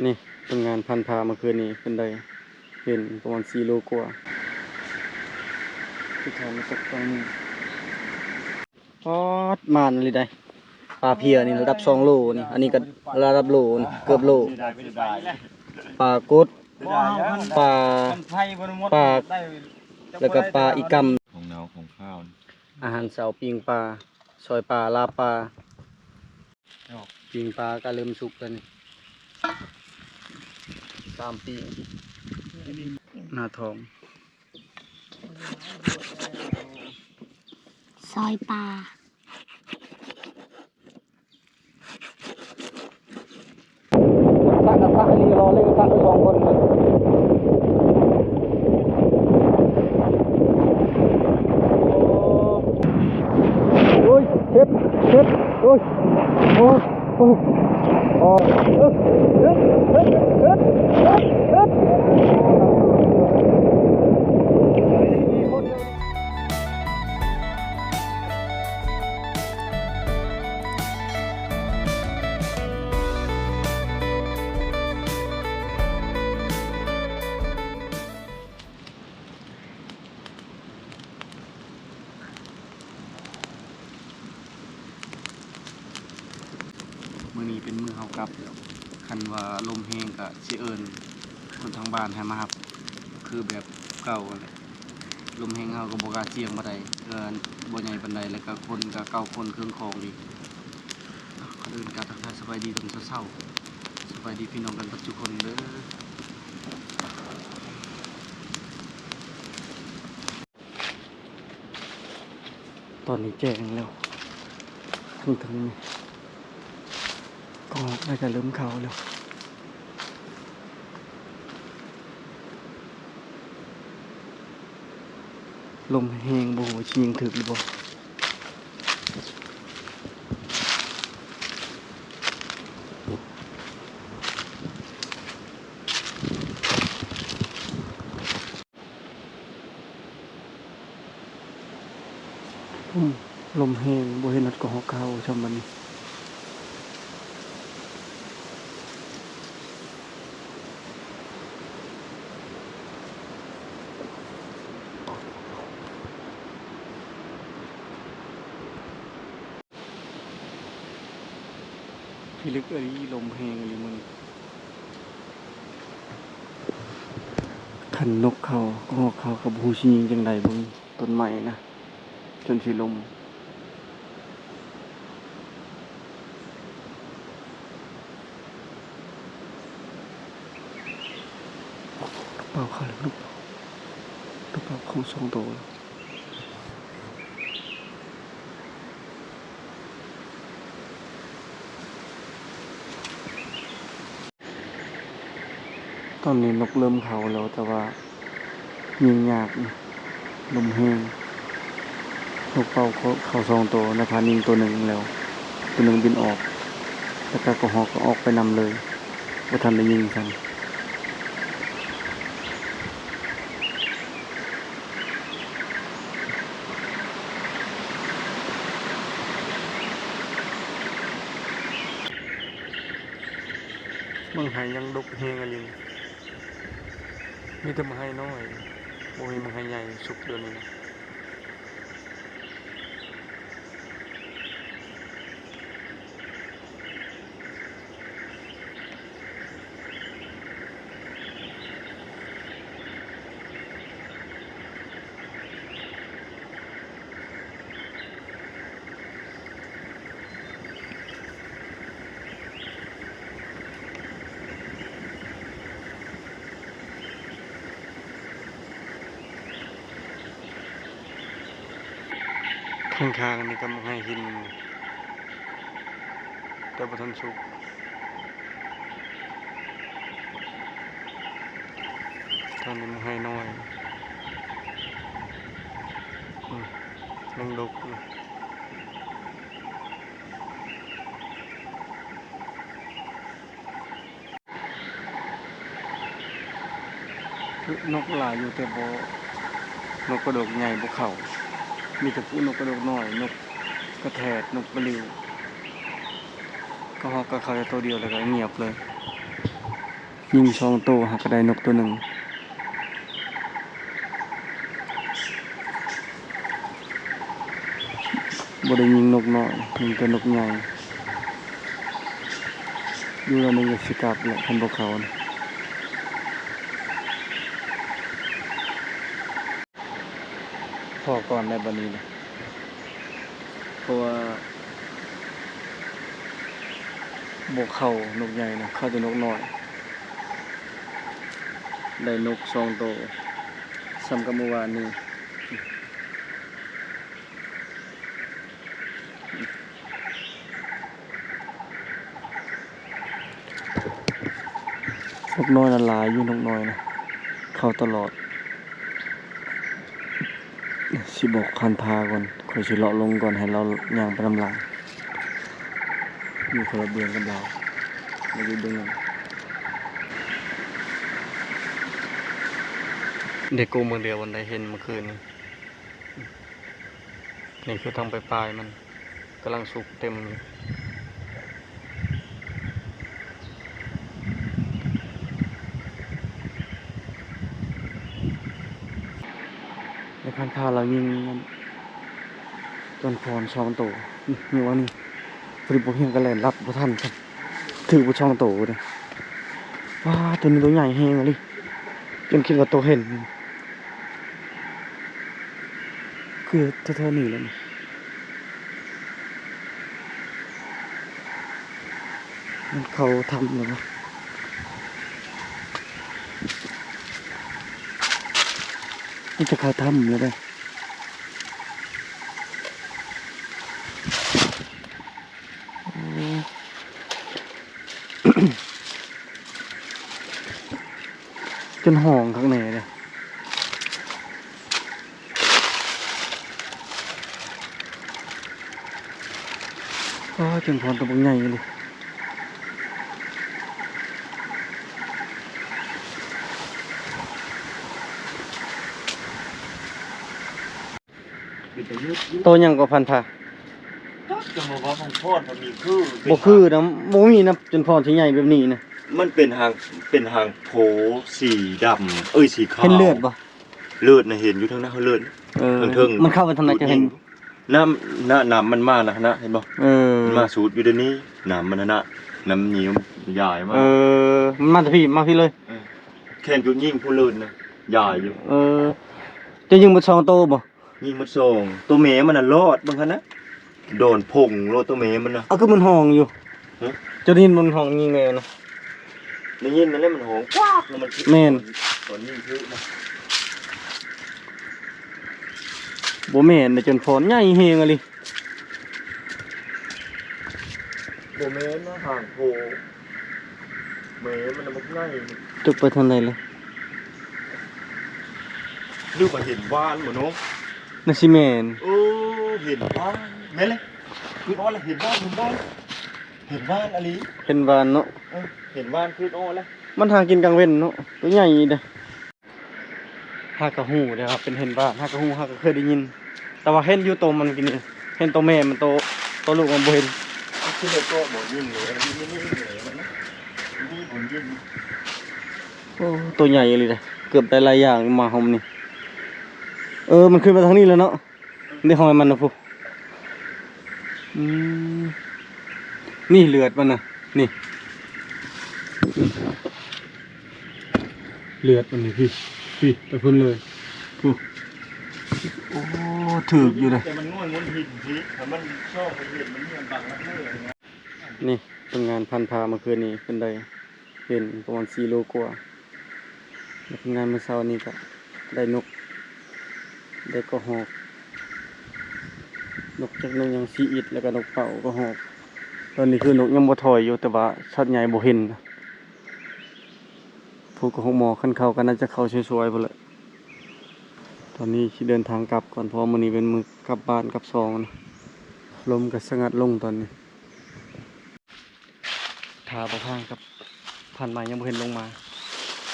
นี่เป็นงานพันพาเมื่อคืนนี้เป็นได้เห็นประมาณ4 โลกว่าที่เขามาตกตรงนี้ปอดมานเลยได้ปลาเพียนี่ระดับ2 โลนี่อันนี้ก็ระดับโลนี่เกือบโลปลากดปลาแล้วก็ปลาอีกำของเนาของข้าวอาหารเสาปิงปลาซอยปลาลาปลาปิงปลาก็เริ่มสุกแล้วนี่3 ปีหน้าทองซอยปลาสักกับสักอันนี้รอเล่นสัก2 คนเลยโอ้ยเฮ็ดโอ้ยโอ้ยโอ้ยโอ้มื้อนี้เป็นมื้อเฮากลับคันว่าลมแห้งก็สิเอิ้นคนทางบ้านให้มารับคือแบบเก่าแหละลมแห้งเฮาก็บ่กล้าเสี่ยงบ่ได้บ่ใหญ่ปานใดแล้วก็คนก็เก่าคนเครื่องของอีกก่อนอื่นก็ทักทายสบายดีตอนเช้าๆสบายดีพี่น้องกันทุกคนเด้อตอนนี้แจ้งแล้วถึงก็น่าจะเริ่มเข้าแล้วลมแห้งบ่ชิยิงถึกหรือบ่ลมแห้งบ่เห็นนัดก็ฮอกเข้าช่ำมันพี่ลึกลมแห้งอะไรมึงขันนกเขาก็ฮอกเข้ากับฮูชิยิงจังไดบ่ต้นไม้นะจนสิลมเป่าเขาแล้วลูกเป่าของ2 ตัวตอนนี้นกเริ่มเขาแล้วแต่ว่ายิงยากนะลมแห้งนกเป่าเขา2 ตัวในพานิงตัวหนึ่งแล้วตัวหนึ่งบินออกแล้วก็ฮอกก็ออกไปนำเลยบ่ทันได้ยิงกันมึงหายยังดกแห้งอะไรมีแต่มึงหายน้อยบ่มีมึงหายใหญ่สุกเดี๋ยวนี้นะข้างๆนี่ก็มึงให้หินแต่บ่ทันสุกตอนนี้มึงให้น้อยยังดกอยู่นกหลายอยู่แต่บ่นกกระดกใหญ่บ่เข้ามีแต่ผู้นกกระดกน้อยนกกระแทกนกกระลิวก็ฮอกก็เข้าแต่ตัวเดียวแล้วก็เงียบเลย ยิงช่องโตหากระไดนกตัวหนึ่งบ่ได้ยิงนกน้อยยิงแต่นกใหญ่อยู่แล้วนึงก็สิกลับแหละคันบ่เขานะพอก่อนในบัดนี้นะเพราะว่าบ่เข้านกใหญ่นะเข้าแต่นกน้อยได้นก2ตัวซ้ำกับเมื่อวานนี้นกน้อยน่ะหลายอยู่นกน้อยนะเข้าตลอดสิบอกคันพาก่อนค่อยสิเลาะลงก่อนให้เราย่างไปนำหลังอยู่คนละเบือนกับเราอยู่เบื้องหลังเด็กกูเมืองเดียววันใดเห็นเมื่อคืนนี้นี่คือทางไปปลายมันกำลังสุกเต็มอยู่ในพันธาเรายิงจนพรช่องโตนี่ว่านี่ปริบเพียงกันแลนรับบ่ทันครับถือบ่ช่องโตเลยว้าตัวนี้ตัวใหญ่แฮงเลยจนคิดว่าโตเห็นคือเท่านี้แล้วนี่มันเขาทำเลยวะนี่จะเขาทำเลยได้จนห่องข้างในเลยจนพรตัวบางใหญ่เลยตัวยังก็พันธะจะมาว่าพันพอดมันมีคือบ่คือนะบ่มีนะจนพรสิใหญ่แบบนี้นะมันเป็นหางโผสีดำสีขาวเห็นเลือดบ่เลือดนะเห็นอยู่ทางหน้าเขาเลือดทางเทิงมันเข้าไปทางไหนจะเห็นน้ำมันมากนะเห็นบ่มันมาสูดอยู่เดี๋ยวนี้น้ำมันนะน้ำเหนียวใหญ่มากมันมาแต่พี่มาพี่เลยแค่จุดยิงผู้เลือดนะใหญ่อยู่จะยิงมัน2โตบ่ยิงมันส่งตัวเมย์มันน่ะรอดบางครั้งนะโดนพงโลตัวเมย์มันนะคือมันห้องอยู่จะได้ยินมันห้องยิงแม่นะได้ยินมันเล่นมันห้องกว้างมันแม่นตอนยิงคือนะบ่แม่นจนพรใหญ่เฮงอะลิตัวเมย์นะห่างโผเมย์มันมันง่ายจุกไปทางไหนเลยดูมาเห็นว่านหมดเนาะน่าสิแม่นเห็นว่านแม่เลยคืออ้อเลยเห็นว่านอะไรเห็นว่านเนาะเห็นว่านคืออ้อแล้วมันหากินกลางเว้นเนาะตัวใหญ่เด้อหากะฮู้เด้อครับเป็นเห็นว่านหากะฮู้หากะเคยได้ยินแต่ว่าเห็นอยู่โตมันกินนี่เห็นตัวแม่มันโตลูกมันบ่เห็นคือเลยตัวบ่ยิงเลยนี่เลยมันนะนี่บ่ยิงตัวใหญ่เลยเด้อเกือบได้หลายอย่างมาหอมนี่มันขึ้นมาทางนี้แล้วเนาะนี่ของมันนะพวกนี่เลือดมันนะนี่เลือดมันนี่พี่ไปพุ่นเลยถือกอยู่เลยแต่มันง่วนหินพี่แต่มันชอบไปเห็นมันบางนักเลยนี่เป็นงานพันพาเมื่อคืนนี้เป็นได้เห็นประมาณ4 โลกว่าเป็นงานเมื่อเช้านี้ก็ได้นกได้ก็หอกนกจากนกยังซีอิดแล้วก็นกเป่าก็หอกตอนนี้คือนกยังบ่ถอยอยู่แต่ว่าชัดใหญ่บ่เห็นผู้ก็หกหมอขั้นเข้ากันน่าจะเข้าช่วยๆไปเลยตอนนี้ที่เดินทางกลับก่อนเพราะมื้อนี้เป็นมื้อกลับบ้านกลับซองนะลมก็สงัดลงตอนนี้ทาบ่ทางกับผ่านมายังบ่เห็นลงมา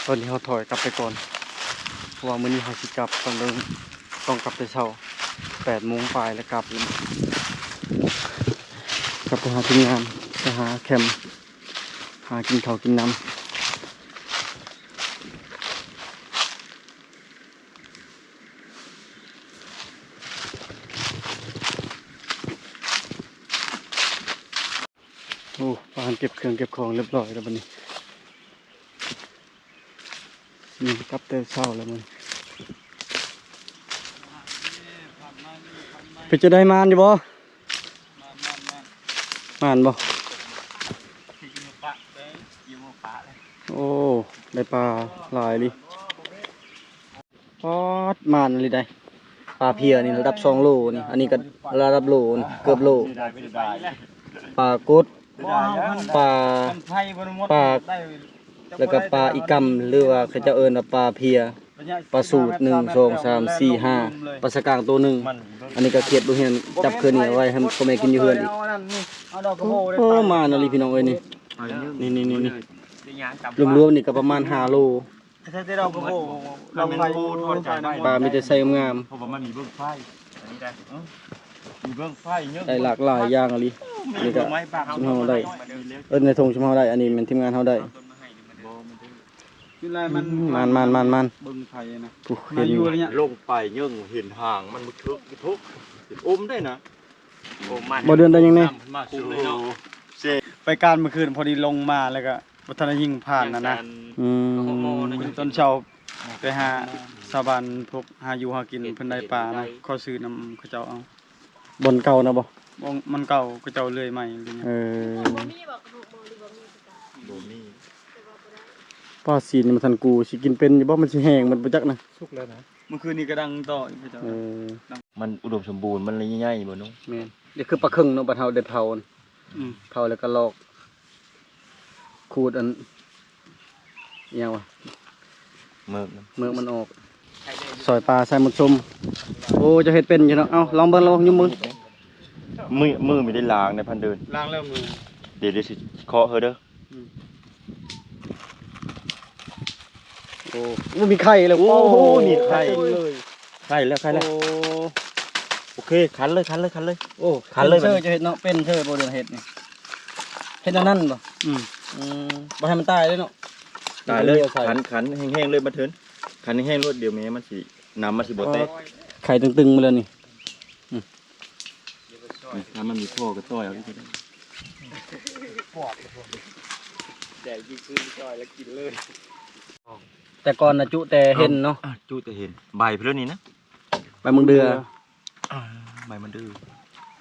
ตอนนี้เขาถอยกลับไปก่อนเพราะว่ามื้อนี้เขาสิกลับต้องกลับแต่เช้า8 โมงปลายแล้วกลับไปหาทีมงานไปหาแคมป์หากินข้าวกินน้ำ เก็บเครื่องเก็บของเรียบร้อยแล้วบัดนี้นี่กลับแต่เช้าแล้วมันไปจะได้มานอยู่บ่มานบ่โอ้ได้ปลาหลายดิปอดมานเลยได้ปลาเพียนี่ระดับ2โลนี่อันนี้ก็ระดับโลนี่เกือบโลปลากดปลาแล้วก็ปลาอีกัมหรือว่าเขาจะเอิ้นว่าปลาเพียปลาสูตร1 2 3 4 5ปลาสกางตัวหนึงอันนี้ก็เขียดบ่เฮียนจับคืนนี้เอาไว้ให้พ่อแม่กินอยู่เฮือนอีกโอ้มานะลิพี่น้องเอ้ยนี่รวมๆนี่ก็ประมาณ5โลปลามีแต่ไซส์งาม เพราะว่ามันมีเบื้องไฟอันนี้ได้มีเบื้องไฟเยอะ ได้หลากหลายอย่างอะลินี่ก็ชุมเฮาได้ในธงชุมเฮาได้อันนี้มันทีมงานเฮาได้มันเบิ่งไผนะเห็นอยู่เนี่ย ลงไปเยิ่งเห็นห่างมันมุทึกทุกอมได้นะอมมัน บ่เดือนได้ยังไง มาคุ้มเลยเนาะ ไปการเมื่อคืนพอดีลงมาแล้วก็บ่ทันได้ยิงผ่านนะตอนเช้าไปหาชาวบ้านพวกหาอยู่หากินเพิ่นได้ปลานะขอซื้อนำเขาเจ้าเอาบนเก่านะบ่มันเก่าเขาเจ้าเลื่อยใหม่อะไรเงี้ยบ่มีบอกถูกบ่หรือบ่มีคือกัน บ่มี ปลาสีนี่มันทันกูสิกินเป็นอยู่บ่มันสิแห้งมันบ่จักนะ สุกแล้วนะ เมื่อคืนนี้ก็ดังต่ออีกเขาเจ้า มันอุดมสมบูรณ์มันเลยใหญ่ๆบ่น้อง แม่นนี่คือปลาครึ่งเนาะบัดเฮาได้เผาเผาแล้วก็ลอกขูดอันอิหยังวะ เมือกมันออกซอยปลาใส่หมดชมโอ้จะเฮ็ดเป็นอยู่เนาะเอ้าลองเบิ่งลองยุ่มมือ ไม่ได้ล้างในพันเดิน ล้างแล้วมือ เดี๋ยวสิเคาะเฮอเด้อ โอ้มันมีไข่เลยโอ้โหนี่ไข่เลย ไข่แล้วโอเคคันเลยโอ้คันเลยจะเฮ็ดเนาะเป็นเธอบ่เดือนเฮ็ดนี่เฮ็ดนั่นบ่บ่ให้มันตายเลยเนาะ ตายเลยขันแห้งๆเลยมาเถินขันแห้งๆรวดเดียวแม่มันสิน้ำมันสิบ่แตก ไข่ตึงๆมาเลยนี่ ถ้ามันมีพ่อก็ต้อยเอาที่ได้ แต่กินซื้อจ่อยแล้วกินเลย แต่ก่อนนะจุแต่เห็นเนาะ จูแต่เห็นใบเพื่อนนี่นะ ใบมึงเดือ ใบมันดื้อ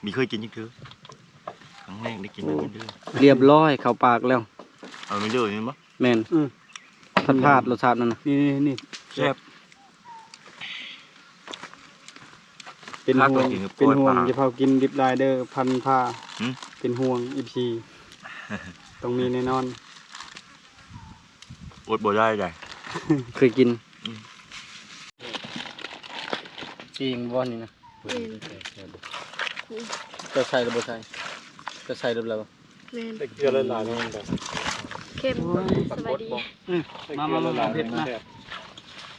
มีเคยกินยังคือครั้งแรกได้กินใบมันดื้อ เรียบร้อยเข้าปากแล้ว เอาไม่ดื้อนี่มั้ง แม่นพลาดรสชาตินั่นน่ะนี่ แซ่บ เป็นห่วงอย่าเผากินดิบไลเดอร์พันผ้าเป็นห่วงอีพีต้องมีแน่นอน อดบ่ได้เลย เคยกินจริงบ่นี่นะจะใส่หรือบ่ใส่จะใส่หรือเปล่า แม่น แต่เกลือละลายมันแบบ เข้มสบายดี มาเผ็ดนะ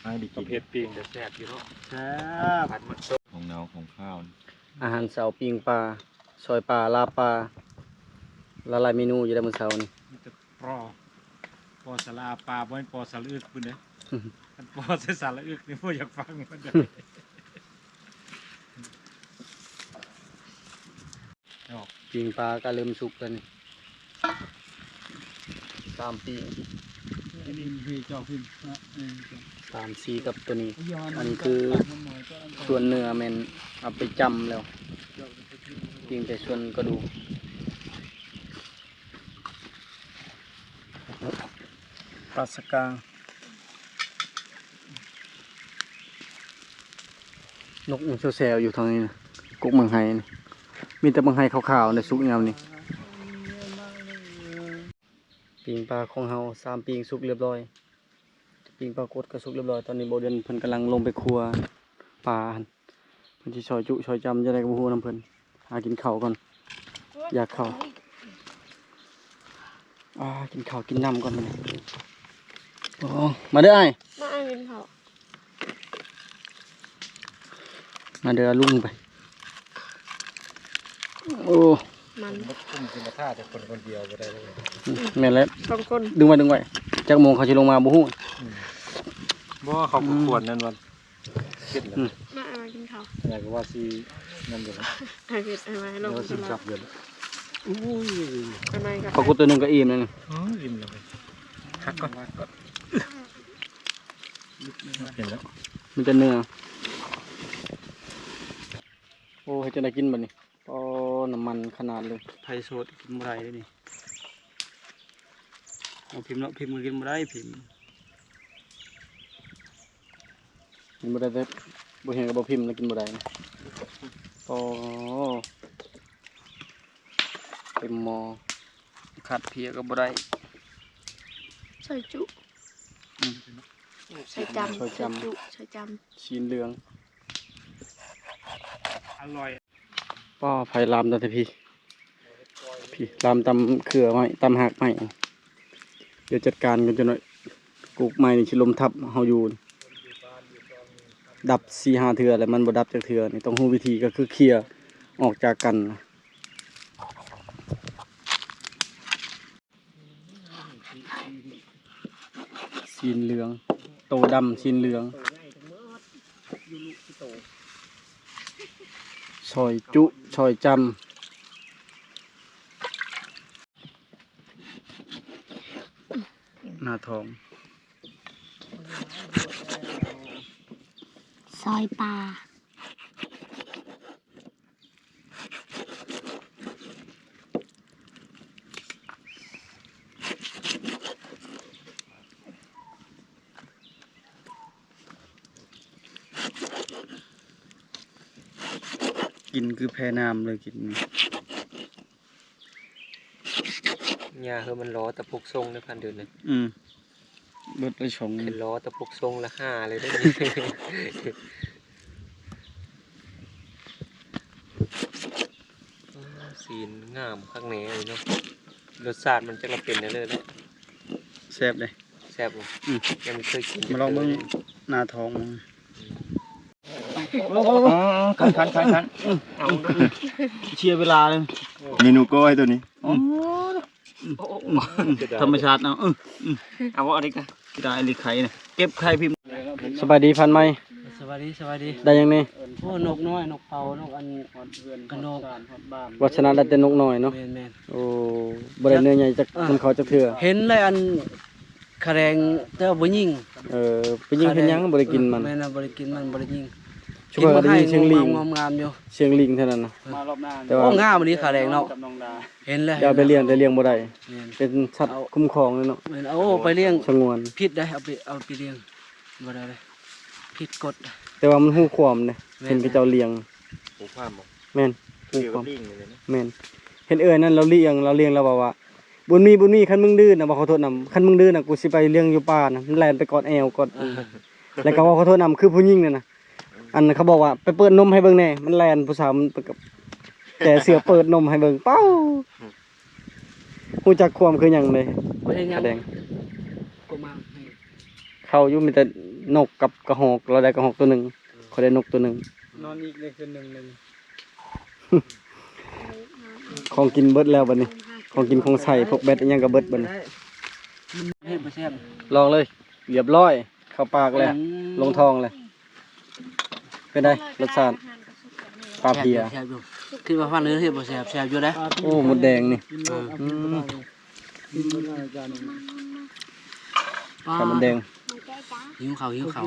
ให้ดีกิน เผ็ดปิ้งแต่แซ่บอยู่เนาะ แซ่บ ผัดมัน ของเนาของข้าว อาหารเสาปิ้งปลาซอยปลาลาปลาละลายเมนูอยู่ได้มื้อเช้านี่ ปอสลาปลาบ่ปอสละอึกพุ่นเด้อปอสละอึกนี่บ่อยากฟังมันเด้อ ปิ้งปลาก็เริ่มสุกแล้วนี่3 ปี นี่คือเจ้าพิมพ์ 3 4กับตัวนี้ อันนี้คือส่วนเนื้อแม่นเอาไปจำแล้วปิ้งแต่ส่วนกระดูกปลาสกางนกมันแซวๆอยู่ทางนี้นะกุกเมืองไห้นี่มีแต่เมืองไห้ขาวๆในสุกยามนี่ปิงปลาของเฮา3ปิงสุกเรียบร้อยปิงปลากดก็สุกเรียบร้อยตอนนี้โบเดือนเพิ่นกำลังลงไปครัวปลาเพิ่นสิซอยจุซอยจำจะได้กับฮู้นำเพิ่นหากินข้าวก่อนอยากข้าวกินข้าวกินน้ำก่อนมื้อนี้โอ้มาเด้ออ้าย มาอ่านกินข้าว มาเด้อลุงไปโอ้ มัน คุ้มสิมาท่าแต่คนเดียวบ่ได้เลย แม่นแล้ว สองคน ดึงไว้จักโมงเขาสิลงมาบ่ฮู้ บ่เขาควรนั่นวันคิดแล้ว มาอ่านกินข้าว อยากว่าสินั่นอยู่นะ อ่านกินอ่านมาลง ว่าสิ กิน จั ข้า บอยู่ ทำไมกับ ปลากุดตัวหนึงก็อิ่มแล้วนี่ อ๋อริมเลยคักก่อนเห็นแล้ว มันจะเนื้อโอ้ให้จะได้กินบัดนี้อ๋อน้ำมันขนาดเลย ไทยโซดกินบ่ได้เด้นี่เอาพิมพ์เนาะพิมพ์ก็กินบ่ได้พิมพ์ กินบ่ได้แต่บ่เห็นกับบ่พิมพ์แล้วกินบ่ได้นะอ๋อเต็มหม้อ ขาดเพียก็บ่ได้ ใส่จุใส่จำใส่จุใส่จ ชีนเหลือง อร่อย ป้อไผ่ลามตะพี่ลามตำเขือไม้ตำหักไม้เดี๋ยวจัดการกันจนหน่อยกูกไม้นี่ชิลมทับเฮาอยู่นี่ดับ4-5 เทื่อแล้วมันบ่ดับจักเทื่อนี่ต้องรู้วิธีก็คือเคลียร์ออกจากกันนะชีนเหลืองโตดำชีนเหลืองซอยจุซอยจำหน้าทอง ำซอยปลา กินคือแพน้ำเลยกิน ยาคือมันล้อตะปุกทรงในพันเดือนเลย เบิดเลยชง เป็นล้อตะปุกทรงละ5เลยได้สีนงามข้างในเลยเนาะรสชาติมันจะละเป็นเลยเลย แซ่บเลย แซ่บเลยยังไม่เคยกิน มาลองเบิ่งหน้าท้องมึง คัน เชียร์เวลาเลย เมนูก้อยตัวนี้ ธรรมชาติเนาะเอาว่าอะไรกันได้อันนี้ไข่เนี่ยเก็บไข่พิมพ์สบายดีพันไหม สวัสดีสวัสดี ได้ยังนี่ โอ้นกน้อยนกเผานกอันกันนก วัชนะได้แต่นกหน่อยเนาะ แม่น โอ้บริเนื้อใหญ่จากมันเขาจะเถื่อ เห็นเลยอันคะแนงแต่ว่าบ่ยิง ไปยิงเห็นยังบริกินมัน แม่นบ่ได้กินมันบ่ได้ยิง ช่วยได้ยินเสียงลิง งามๆอยู่ เสียงลิงเท่านั้นนะแต่ว่า โอ้งามอันนี้คะแนงเนาะเห็นเลย จะเอาไปเลี้ยงแต่เลี้ยงบ่ได้ แม่น เป็นสัตว์คุ้มครองเลยเนาะ แม่นเอาไปเลี้ยง สงวน พิษได้เอาไปเลี้ยงบ่ได้เลยพิษกด แต่ว่ามันหู้ความเนี่ยเห็นกับเจ้าเลี้ยง หูความบ่ แม่นหู้ เกี่ยว ค กั วา บ ม ลิงเลยนะ แม่นเห็นนั่นเราเลี้ยงเราบอกว่าบุญมีคันมึงดื้อนะบอกขอโทษนำคันมึงดื้อนะกูสิไปเลี้ยงอยู่ป่านะมันแล่นไปกอดแอวกอดแล้วก็ว่าขอโทษนำคือผู้หญิงนั่นน่ะอันเขาบอกว่าไปเปิดนมให้เบิ่งแน่มันแล่นผู้สาวมันไปกับแต่เสือเปิดนมให้เบิ่งเป้าฮู้จักความคือหยังเลย บ่เห็นหยัง แสดง ก็มาให้ เขาอยู่มีแต่นกกับกระหอกเราได้กระหอกตัวหนึงเขาได้นกตัวหนึง นอนอีกเลยคืนนึงเลย ของกินเบิดแล้วบัดนี้ของกินของใส่พวกแบตอิหยังก็เบิดบัดนี้ เฮ็ดบ่แซ่บ ลองเลยเรียบร้อยเข้าปากแล้วลงท้องเลยเป็นไงรสชาติปลาเพีย แซ่บอยู่คิดว่าฟันเนื้อเฮ็ดบ่แซ่บแซ่บอยู่เด้ โอ้หมดแดงนี่ไข่มดแดง หิวข้าว หิวข้า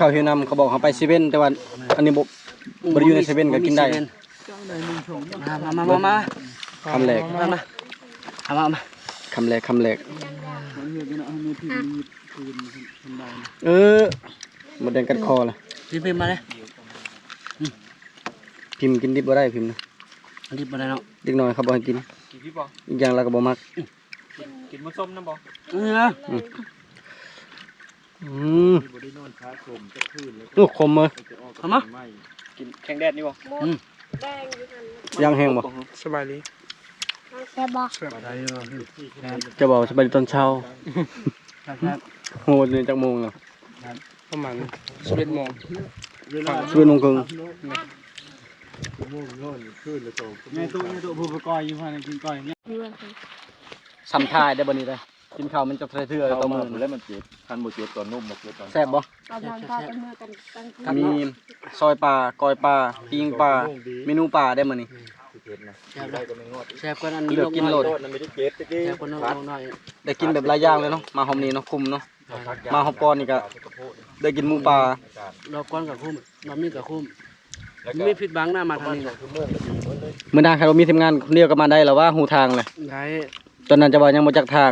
วหิวน้ำเขาบอกเขาไปเซเว่นแต่ว่าอันนี้บ่ได้อยู่ในเซเว่นก็กินได้ มา คำแรก มา คำแรกหมดแดงกัดคอล่ะ พิมพ์มาเลย พิมพ์กินดิบบ่ได้พิมพ์นะ รีบมาเลยเนาะ เด็กน้อยเขาบ่ให้กินอีกอย่างเราก็บ่มัก กินมะส้มนะบ่ ลูกคมเลย เอามา กินแข็งแดดนี่บ่ ย่างแห้งบ่ สบายดี แซ่บบ่ ได้บ่ จะบอกสบายดีตอนเช้า ครับ โหดเลยจักโมงแล้ว ประมาณ11:00 น 11:30น ในตู้ผู้ประกอบอยู่ภายในกินก้อยเนี่ย ซ้ำทายได้บ่นี่ได้กินข้าวมันจะเทื่อๆต่อมื้อ แล้วมันเจ็บคันบ่เจ็บตอนนุ่มบ่เจ็บตอน แซ่บบ่ ตอนนั้นก็เอามือกันคืน มีซอยปลาก้อยปลาปิ้งปลาเมนูปลาได้มื้อนี้ ผ็ดนะ แซ่บ ได้ก็ไม่งอด แซ่บกว่านั้น เลือกกินโลด โดดมันไม่ได้เจ็บตะกี้ แซ่บกว่านั้นน้อย ได้กินแบบหลายอย่างเลยเนาะมาหอมนี้เนาะคุมเนาะมาหอมปอนนี่ก็ได้กินหมูปลา เราก้อนกับคุ้มบะหมี่กับคุ้มไม่ผิดบังหน้ามาทางนี้ มื้อหน้าใครบ่มีทีมงานคนเดียวก็มาได้แล้วว่าหูทางเลย ได้ ตอนนั้นจะว่ายังบ่จักทาง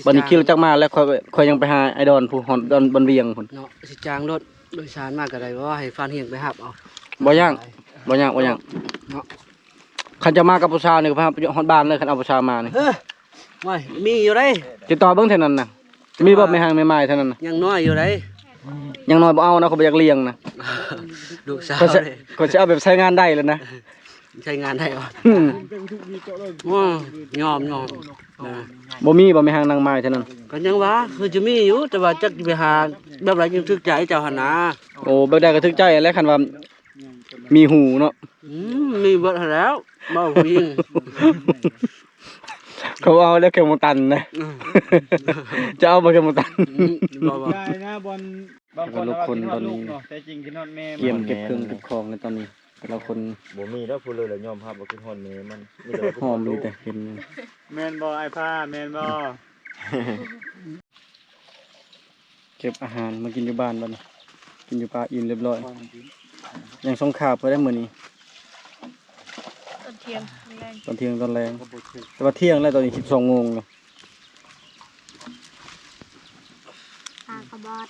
บัดนี้ขี่รถจักมาแล้วค่อยยังไปหาไอ้ดอนผู้ฮอนดอนบนเวียงพุ่น เนาะสิจางรถโดยสารมากก็ได้ว่าให้ฟานเฮียงไปหับเอา บ่ย่างบ่ย่างบ่ย่าง เนาะ คันจะมากับผู้สาวนี่ก็พาไปฮอดบ้านเลยคันเอาผู้สาวมานี่ ไม่มีอยู่ได้ ติดต่อเบิ่งเท่านั้นน่ะมีบ่แม่หางแม่ไม้เท่านั้นน่ะ ยังน้อยอยู่ได้ ยังน้อยบ่เอานะเขาบ่อยากเลี้ยงนะ ลูกสาว เขาจะ เลย เขาจะเอาแบบใช้งานได้เลยนะ ใช้งานได้บ่ อืม ว้ายอมนะ บ่มีบ่แม่หางนางไม้เท่านั้น ก็ยังว่าคือจะมีอยู่แต่ว่าจักไปหาแบบไรจึงทึกใจเจ้าหั่นนะ โอ้แบบใดก็ถึกใจแล้วคันว่ามีหูเนาะ มีเบิดหั้นแล้วเบ้าผู้หญิง เขาเอาแล้วเข็มตันนะ จะเอาบ่เข็มตัน บ่บ่ ได้นะบอลบางคน ลูกคนตอนนี้ เนาะแต่จริงกินฮอดแม่ เกี่ยมเก็บเครื่องเก็บของในตอนนี้แต่ละคน บ่มีแล้วพูดเลยแหละยอมรับว่าคือฮอนแม่มันมีแต่ว่าคือ หอม ลู ดี ก แต่เห็น แมนบอไอ้ผ้าแมนบอ เก็บอาหารมากินอยู่บ้านบัดนี้กินอยู่ป่าอิ่มเรียบร้อยยังสงขาบเพิ่นได้มื้อนี้ ตอนเที่ยงแรง ตอนเที่ยงตอนแรงแต่ว่าเที่ยงแล้วตอนนี้ 12:00 นแล้ว ตากระบอด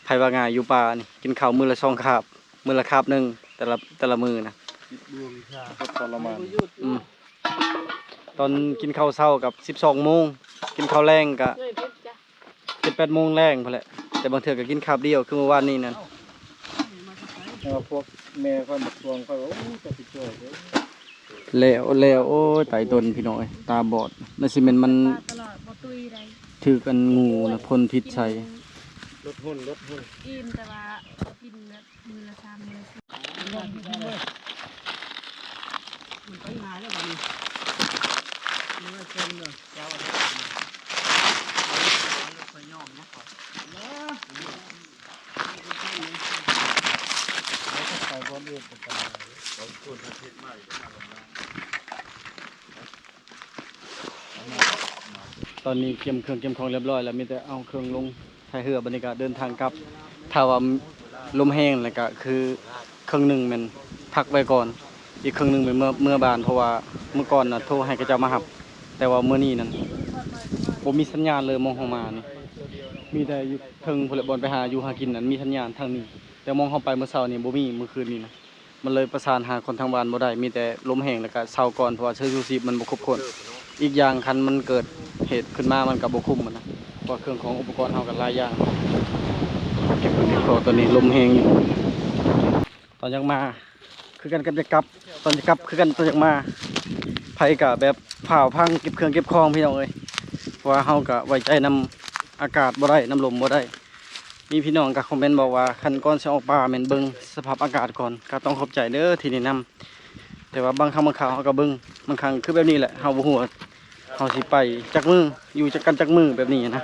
ไผว่าง่ายอยู่ป่านี่กินข้าวมื้อละ2คาบมื้อละคาบหนึงแต่ละมื้อนะ ทรมาน อืมตอนกินข้าวเช้ากับ 12 โมงกินข้าวแรงก็ เงยเพชรจ้ะ 7-8 โมงแรงพุ่นแหละแต่บางเทื่อก็กินคาบเดียวคือเมื่อวานนี้นั่น แต่ว่าพวกแม่ค่อยมาทวงค่อยว่าโอ้จะไปช่วยเด้อ แล้วโอ้ยไตตนพี่น้อยตาบอดนั่นสิแม่นมัน ปลาตลอดบ่ตุยไร ถือกันงูนะพ่นพิษใส่ รถหุ่น อิ่มแต่ว่ากินแบบมือละ3 มื้อ ตอนนี้เก็บเครื่องเก็บของเรียบร้อยแล้วมีแต่เอาเครื่องลงใช้เรือบรรยากาศเดินทางกลับถ้าว่าลมแห้งแล้วก็คือเครื่องหนึงแมันพักไว้ก่อน อีกเครื่องหนึงเป็นเมื่อบานเพราะว่าเมื่อก่อนน่ะโทรให้เขาเจ้ามารับแต่ว่าเมื่อนี้นั่นบ่มีสัญญาณเลยมองเฮามานี่มีแต่อยู่เทิงพุ่นแหละบอนไปหาอยู่หากินนั่นมีสัญญาณทางนี้ แต่มองเฮาไปเมื่อเช้านี่บ่มีเมื่อคืนนี้นะมันเลยประสานหาคนทางบ้านบ่ได้มีแต่ลมแห้งแล้วก็เช้าก่อนเพราะว่าเชื้อชูชีพมันบ่ครบคนอีกอย่างคันมันเกิดเหตุขึ้นมามันก็บ่คุ้มอะนะเพราะว่าเครื่องของอุปกรณ์เฮาก็หลายอย่างเก็บของตัวนี้ลมแห้งอยู่ตอนยังมาคือกันกับจะกลับตอนจะกลับคือกันตอนจะมาไผก็แบบผ่าวพังเก็บเครื่องเก็บของพี่น้องเอ้ยเพราะว่าเฮาก็ไว้ใจนำอากาศบ่ได้น้ำลมบ่ได้ มีพี่น้องก็คอมเมนต์บอกว่าคันก่อนสิออกป่าแม่นเบิ่งสภาพอากาศก่อนก็ต้องขอบใจเด้อที่แนะนำแต่ว่าบางครั้งบางคราวเฮาก็เบิ่งบางครั้งคือแบบนี้แหละเฮาบ่ฮู้ว่าเฮาสิไปจักมืออยู่จักกันจักมือแบบนี้นะ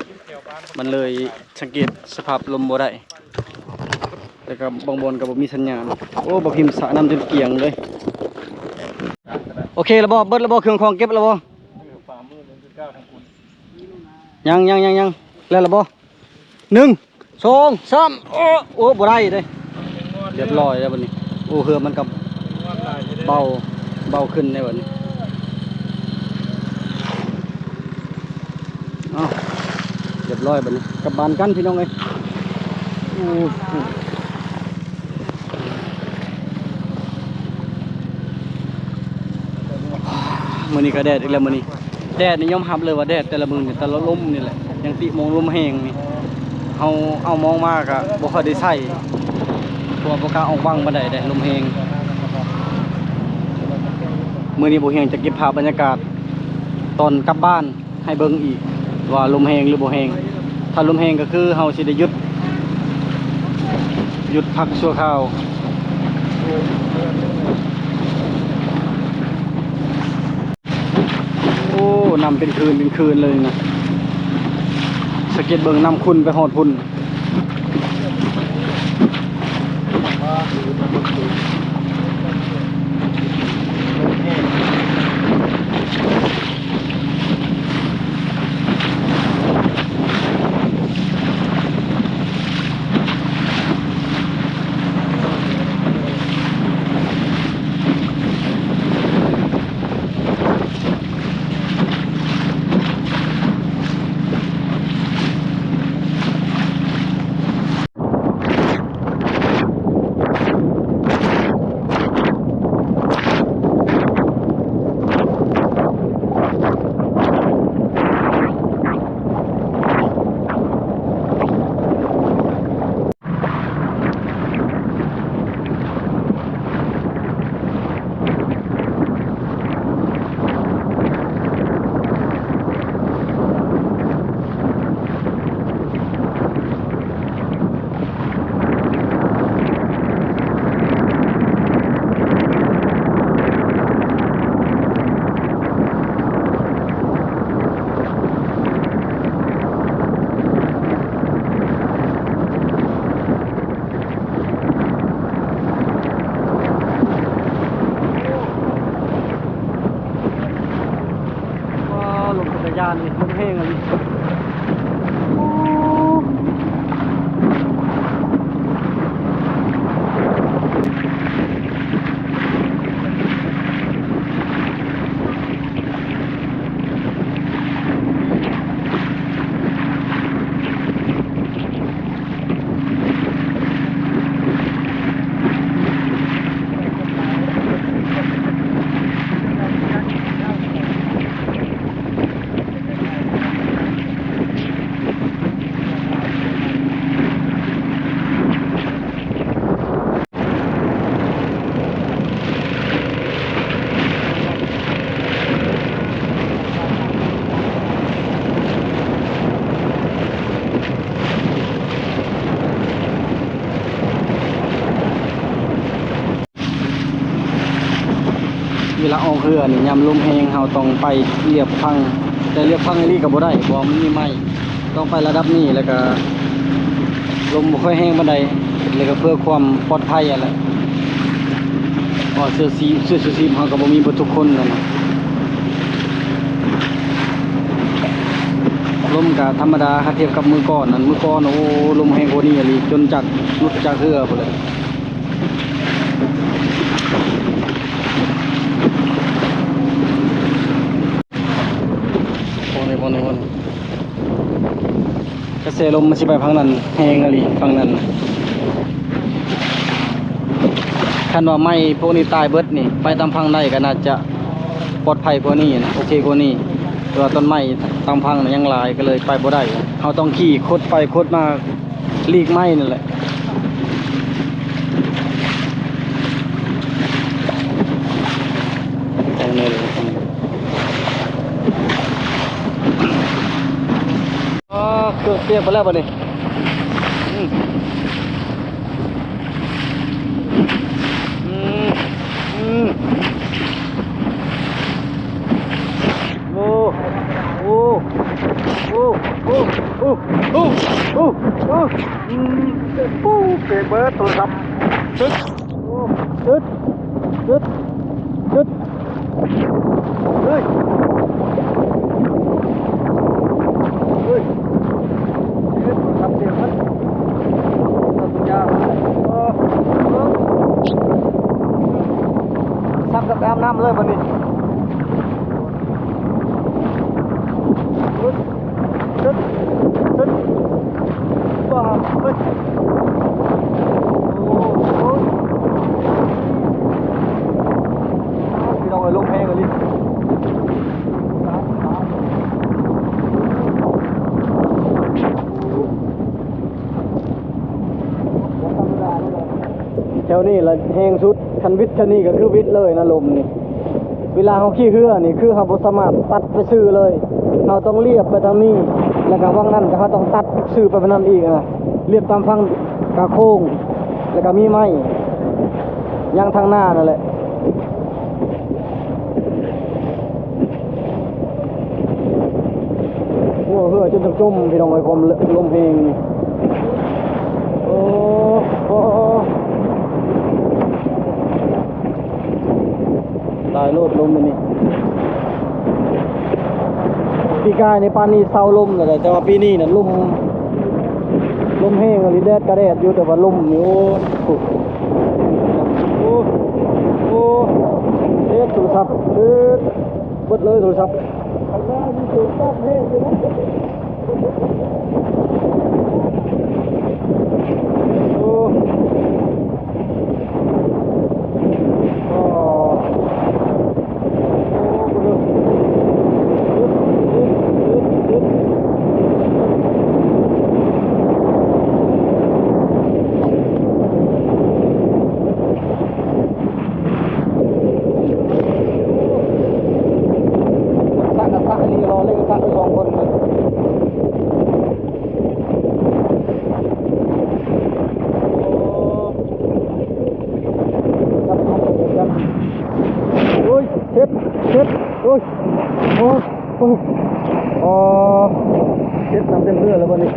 มันเลยสังเกตสภาพลมบ่ได้แต่ก็บางบนก็บ่มีสัญญาณโอ้บ่พิมพ์สระน้ำจนเกลี้ยงเลยโอเคแล้วบ่เบิดแล้วบ่เครื่องของเก็บแล้วบ่ยังแล้วแล้วบ่1 2 3โอ้บ่ได้เด้เรียบร้อยแล้วบัดนี้โอ้เหือมันก็เบาขึ้นในบัดนี้อ้าวเรียบร้อยบัดนี้กลับบ้านกันพี่น้องเอ้ยโอ้มื้อนี้ก็แดดอีกแล้วมื้อนี้แดดนี่ยอมรับเลยว่าแดดแต่ละมื้อนี่แต่ละลมนี่แหละยังติมองลมแห้งนี่เอามองมากอะบ่ค่อยได้ใช้ตัวบ่กล้าออกวังบ่ได้ได้ลมแฮงมื้อนี้บ่แฮงจะเก็บภาพบรรยากาศตอนกลับบ้านให้เบิ่งอีกว่าลมแฮงหรือบ่แฮงถ้าลมแฮงก็คือเฮาสิได้หยุดพักชั่วคราวโอ้นำเป็นคืนเลยนะสเก็ตเบิ่งนำคุณไปหอดพุ่น ห้งอะไรเวลาออกเรือนี่ยามลมแห้งเฮาต้องไปเรียบพังแต่เรียบพังนี่ก็บ่ได้เพราะมันมีไม้ต้องไประดับนี้แล้วก็ลมบ่ค่อยแห้งปานใดแล้วก็เพื่อความปลอดภัยอะไรเสื้อชูชีพเฮาก็บ่มีเบิดทุกคนนั่นน่ะลมก็ธรรมดาถ้าเทียบกับมือก่อนนั่นมือก่อนโอ้ลมแห้งกว่านี้อีหลีจนจากหลุดจากเรือพุ่นเลยกระแสลมมันสิไปฝั่งนั้นแห้งอีหลีฝั่งนั้นคันว่าไม้พวกนี้ตายเบิดนี่ไปตามพังได้ก็น่าจะปลอดภัยกว่านี้นะโอเคกว่านี้แต่ว่าต้นไม้ตามพังน่ะยังหลายก็เลยไปบ่ได้เขาต้องขี่คดไปคดมาหลีกไม้นั่นแหละเครื่องเสียบไปแล้วป่ะนี่โอ้โอ้โอ้โอ้โอ้โอ้โอ้โอ้โอ้เก็บเบิร์ดโทรศัพท์ตึ๊ดตึ๊ดตึ๊ดตึ๊ดเฮ้ยเฮ้ยทำเสียงมันทำยาวซับกับน้ำเลยวันนี้ตึ๊ดตึ๊ดบ้าเฮ้ยโอ้โหพี่น้องเลยลงแพงเลยแถวนี้ละแห้งสุดคันวิทย์ชนี่ก็คือวิทย์เลยนะลมนี่เวลาเขาขี่เรือนี่คือเขาบ่สามารถตัดไปซื้อเลยเราต้องเรียบไปทางนี้แล้วก็ว่างนั้นก็เขาต้องตัดซื้อไปนั่นอีกนะเรียบตามฝั่งกระโค้งแล้วก็มีไม้ยางทางหน้านั่นแหละโอ้เรือจนจมพี่น้องไอ้ผมลมเพลงโอ้โอ้ตายโลดลมนี่ปีกายในปานนี้เศร้าลมเลยแต่ว่าปีนี้น่ะลมแห้งอะไรแดดกระแดดอยู่แต่ว่าลมนี่โอ้โอ้โอ้เด็ดโทรศัพท์เด็ดเบิดเลยโทรศัพท์ข้างหน้ามีโทรศัพท์แห้งอยู่นะโอ้เช็ดน้ำเต็มเรือแล้ววันนี้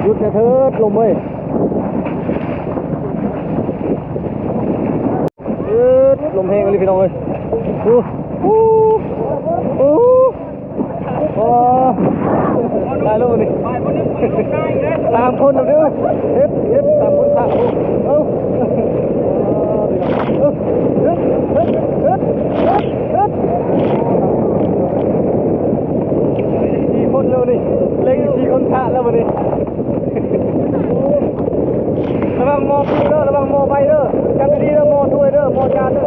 หยุดเถิดลมเว้ยลมแห้งเลยพี่น้องเลย ได้แล้วนี่สามคนเด้อเฮ็ดสามคน3คนเอา4คนแล้วนี่เล็ง4คนชะแล้วบัดนี้ระวังมอเด้อระวังมอไปเด้อจำดีๆเด้อมอถ้วยเด้อมอจานเด้อ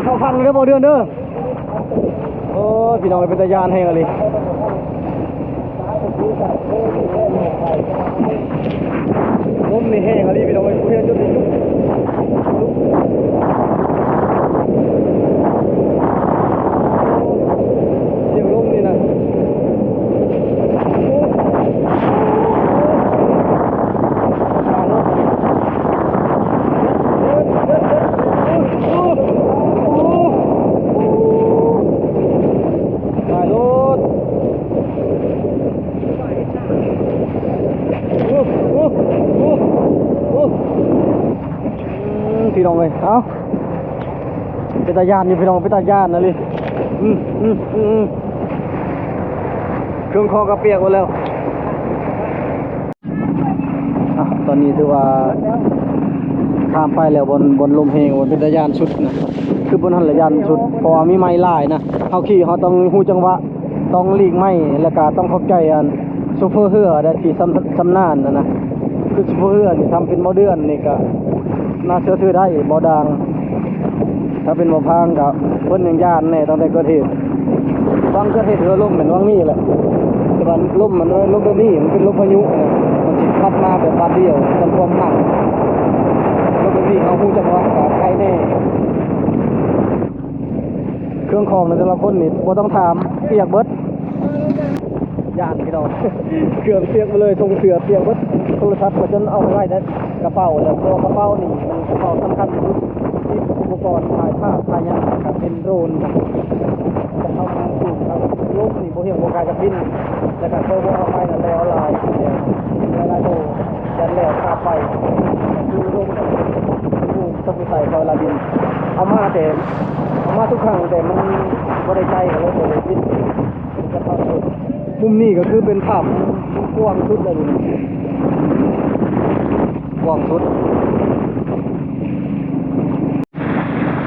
เข้าพังเด้อบ่เดือนเด้อโอ้พี่น้องเป็นตายานให้กันเลยลมนี่แห้งอะไรพี่น้องเพื่อนจุดนี้เสียงลมนี่นะพี่น้องเลยเอาเป็นตาญาณอยู่พี่น้องเป็นตาญาณนะลิเครื่องคอกระเปียกหมดแล้วตอนนี้ถือว่าข้ามไปแล้วบนลมเฮงบนเป็นตาญาณชุดนะคือบนหันระยานชุดเพราะว่ามีไม้ลายนะเขาขี่เขาต้องหูจังหวะต้องหลีกไม้แล้วก็ต้องเข้าใจอันโซเฟอร์เฮือได้ที่สำนานนะคือโซเฟอร์เฮือนี่ทำเป็นโมเดิร์นนี่ก็น่าเชื่อถือได้บ่ดังถ้าเป็นบ่พังกับเพิ่นยังย่านแน่ตั้งแต่เกิดเหตุฟังเกิดเหตุเรือล่มเหมือนว่างนี่แหละแต่ว่าล่มมันล่มแบบนี้มันเป็นลมพายุนะมันสิพัดมาแบบบาดเดียวจนความหนักลมแบบนี้เขาฮู้จังว่ากับใครแน่เครื่องของในแต่ละคนนี่บ่ต้องถามเปียกเบิดย่านพี่น้องเครื่องเปียกมาเลยทรงเสือเปียกเบิดโทรศัพท์ก็จนเอาไว้ในกระเป๋าแล้วตัวกระเป๋านี่มันกระเป๋าสำคัญที่สุดที่อุปกรณ์ถ่ายภาพถ่ายยังกับเป็นโดรนจะเข้ามาสู่ครับลมนี่บ่เหี่ยวบ่กายจะบินแล้วก็โทรบ่เอาไปนั่นแล้วลายแล้วลายโทรยันแล้วขาไปคือลมกับผู้ต้องใส่เวลาบินเอามาทุกครั้งแต่มันบ่ได้ใจกับรถเลยบินจะเข้ามุมนี้ก็คือเป็นภาพกว้างสุดเลยนี่กว้างสุด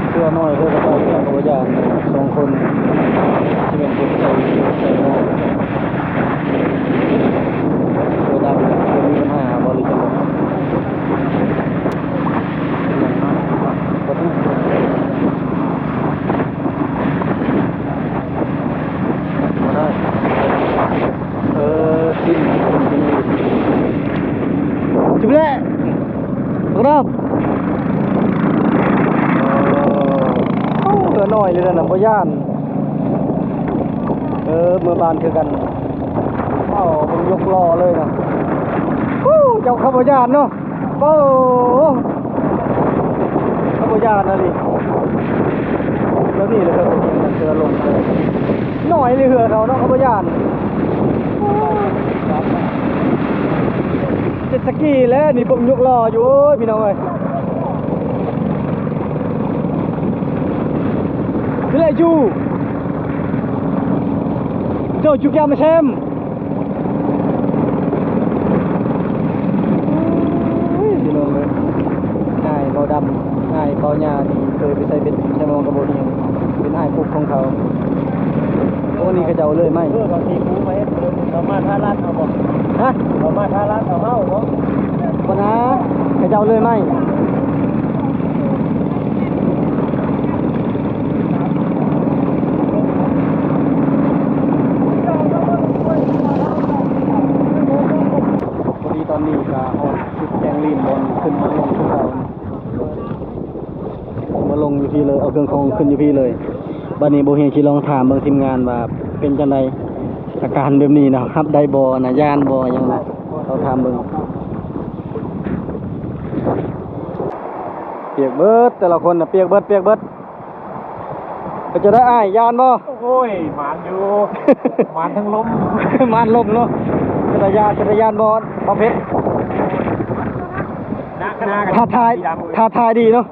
เสื้อน้อยเพื่อกระเป๋าเสื้อกระเป๋ายาง2คนที่เป็นคนใส่หม้อเสื้อดำมีปัญหาบริจาคประตูมาได้สิ้นจุ๊บเล่ครับเหลือหน่อยเลยนะพ่อย่านเมื่อบานคือกันผมยกล้อเลยนะเจ้าข้าพเจ้าเนาะข้าพเจ้านะดิแล้วนี่เลยครับเสือลงหน่อยเลยเหือเขาเนาะข้าพเจ้าเจ็ตสกีแล้วนี่ผมยกล้ออยู่พี่น้องเอ้ยคืออะไรจูเจ้าจุกยามาแชมพี่น้องเลยง่ายเบาดำง่ายเบาหญ้าที่เคยไปใส่เบ็ดใช้มองกระโบนี่เป็นง่ายปุ๊บของเขาโอ้นี่เขาเจ้าเลยไหมบางทีกูไปเรามาท่าลาดเอาบ่ฮะเรามาท่าลาดเอาเฮ้าเนาะวันนะเขาเจ้าเลยไหมตอนนี้ก็เอาชุดแกงลีนบอลขึ้นมาลงทุกเรามาลงอยู่พี่เลยเอาเครื่องของขึ้นอยู่พี่เลยบัดนี้โบเฮียคิดลองถามเบิ่งทีมงานว่าเป็นจังไดอาการแบบนี้นะครับได้บ่นะย่านบ่ยังนะเราถามเบิ่งเปียกเบิดแต่ละคนน่ะเปียกเบิดก็จะได้อ้ายย่านบ่โอ้ยหมานอยู่ หมานทั้งลม หมานลมเนาะจักรยานบ่เพชรท้าทายดีเนาะ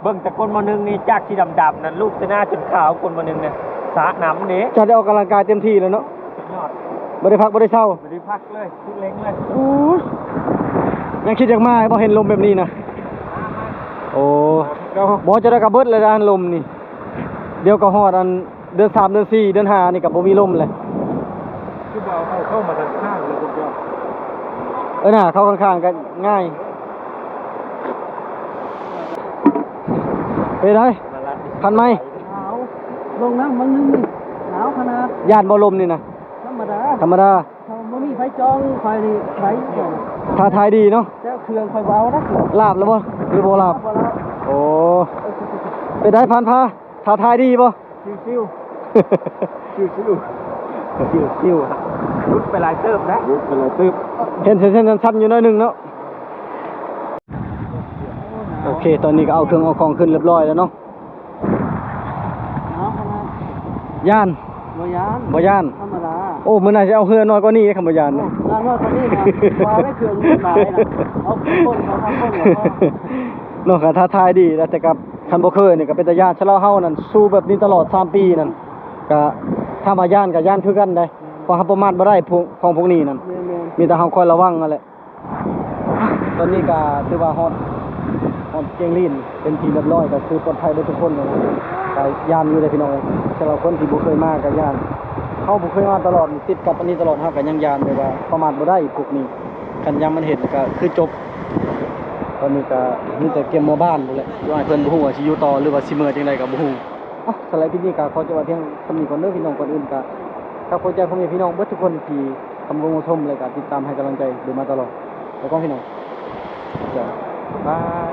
เบิ่งแต่คนมานึงนี่จากที่ดำๆนั่นลูกจะหน้าจนขาวคนมานึงเนี่ยสระน้ำนี่จะได้ออกกำลังกายเต็มที่แล้วเนาะสุดยอด บ่ได้พักบ่ได้เช่า ไม่ได้พักเลยทุกเล็กเลย โอ้ยยังคิดอยากมาบ่เห็นลมแบบนี้นะโอ้บ่จะได้กระเบิดเลยด้านลมนี่เดี๋ยวก็ฮอดอันเดือน3เดือน4เดือน5นี่ก็บ่มีลมเลย คือบ่เอาเข้ามาทางข้างเลยคุณเจ้า น่ะเข้าข้างๆกันง่ายไปได้ทันไหม หนาวลงน้ำมันนึงนี่หนาวขนาด ย่านบ่ลมนี่นะ ธรรมดา ธรรมดา เขาไม่มีไฟจองไฟนี่ไฟอย่าง ท้าทายดีเนาะ เจ้าเครื่องไฟเบานะ ลาบแล้วบ่หรือบ่ลาบ พอแล้ว โอ้ไปได้พันพาท้าทายดีบ่ ชิวๆชิวๆครับรุดไปหลายเติบนะรุดไปหลายเติบ เห็นเส้นๆชันๆอยู่หน่อยหนึงเนาะโอเคตอนนี้ก็เอาเครื่องเอาของขึ้นเรียบร้อยแล้วเนาะ หนาวขนาด ย่าน บ่ยาน บ่ย่าน ธรรมดา โอ้มื้อหน่าจะเอาเฮือน้อยกว่านี้คำบ่ย่านนะ งานว่าตอนนี้นะว่าได้เครื่องมือหลายนะเอาคนเขาทำคนแล้วก็ เนาะก็ท้าทายดีแล้วแต่กับคันบ่เคยนี่ก็เป็นตาย่านชะลาเฮานั่นสู้แบบนี้ตลอด3ปีนั่นก็ถ้ามาย่านก็ย่านคือกันได้เพราะเฮาประมาทบ่ได้พวกของพวกนี้นั่น แม่น มีแต่เฮาคอยระวังนั่นแหละตอนนี้ก็ถือว่าฮอดเจียงลีนเป็นทีเรียบร้อยก็คือปลอดภัยได้ทุกคนเลยนะก็ย่านอยู่เลยพี่น้องเอ้ยสำหรับคนที่บ่เคยมาก็ย่านเฮาบ่เคยมาตลอดนี่ติดกับอันนี้ตลอดเฮาก็ยังย่านเลยว่าประมาทบ่ได้พวกนี้คันยามมันเห็นก็คือจบ ตอนนี้ก็มีแต่เกมหมู่บ้านนั่นแหละว่าให้เพิ่นบ่ฮู้ว่าสิอยู่ต่อหรือว่าสิเมื่อจังไดก็บ่ฮู้สำหรับคลิปนี้ก็ขอจบไว้เพียงเท่านี้ก่อนเด้อพี่น้องก่อนอื่นก็ถ้าเข้าใจพ่อแม่พี่น้องเบิดทุกคนที่กำลังชมและก็ติดตามให้กำลังใจดูมาตลอดแล้วก็พี่น้องจ้ะบาย